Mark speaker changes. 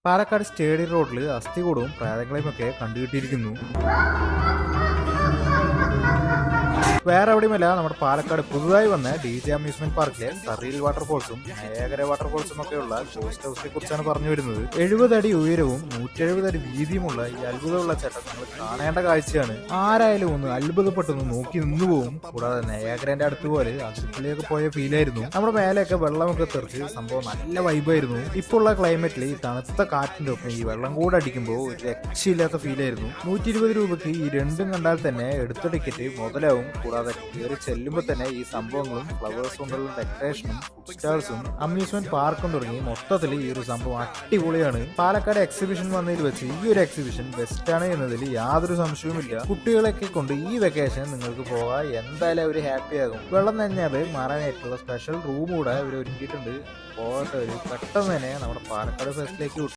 Speaker 1: Palakkad stadium റോഡിൽ അസ്ഥികൂടവും പ്രേതങ്ങളെയും ഒക്കെ കണ്ടുകിട്ടിയിരിക്കുന്നു. വേറെ എവിടെയുമല്ല, നമ്മുടെ പാലക്കാട് പുതുതായി വന്ന DJ അമ്യൂസ്മെന്റ് പാർക്കിലെ സറിയൽ വാട്ടർഫോൾസും നയാഗര വാട്ടർഫോൾസും ഒക്കെയുള്ള ഗോസ്റ്റ് ഹൗസിനെ കുറിച്ചാണ് പറഞ്ഞു വരുന്നത്. 70 അടി ഉയരവും 170 അടി വീതിയുമുള്ള ഈ അത്ഭുതമുള്ള ചട്ടം നിങ്ങൾ കാണേണ്ട കാഴ്ചയാണ്. ആരായാലും ഒന്ന് അത്ഭുതപ്പെട്ടൊന്ന് നോക്കി നിന്നുപോകും. കൂടാതെ നയാഗരന്റെ അടുത്ത് പോലെ അതിർത്തിലേക്ക് പോയ ഫീലായിരുന്നു. നമ്മുടെ മേലെയൊക്കെ വെള്ളമൊക്കെ തെറിച്ച് സംഭവം നല്ല വൈബായിരുന്നു. ഇപ്പോൾ ഉള്ള ക്ലൈമറ്റിൽ ഈ തണുത്ത കാറ്റിന്റെ ഒപ്പം ഈ വെള്ളം കൂടെ അടിക്കുമ്പോൾ ഒരു രക്ഷയില്ലാത്ത ഫീലായിരുന്നു. 120 രൂപയ്ക്ക് ഈ രണ്ടും കണ്ടാൽ തന്നെ എടുത്ത ടിക്കറ്റ് മുതലാവും. കൂടാതെ കയറി ചെല്ലുമ്പോൾ തന്നെ ഈ സംഭവങ്ങളും ഫ്ലവേഴ്സ് കൊണ്ടുള്ള ഡെക്കറേഷനും ഫുഡ് സ്റ്റാൾസും അമ്യൂസ്മെന്റ് പാർക്കും തുടങ്ങി മൊത്തത്തിൽ ഈ ഒരു സംഭവം അടിപൊളിയാണ്. പാലക്കാട് എക്സിബിഷൻ വന്നതിൽ വെച്ച് ഈ ഒരു എക്സിബിഷൻ ബെസ്റ്റ് ആണ് എന്നതിൽ യാതൊരു സംശയവുമില്ല. കുട്ടികളൊക്കെ കൊണ്ട് ഈ വെക്കേഷൻ നിങ്ങൾക്ക് പോകാൻ എന്തായാലും അവർ ഹാപ്പി ആകും. വെള്ളം നനഞ്ഞാൽ മാറാനായിട്ടുള്ള സ്പെഷ്യൽ റൂം കൂടെ അവർ ഒരുക്കിയിട്ടുണ്ട്. പോകട്ടെ, പെട്ടെന്ന് തന്നെ നമ്മുടെ പാലക്കാട് ഫെസ്റ്റിലേക്ക്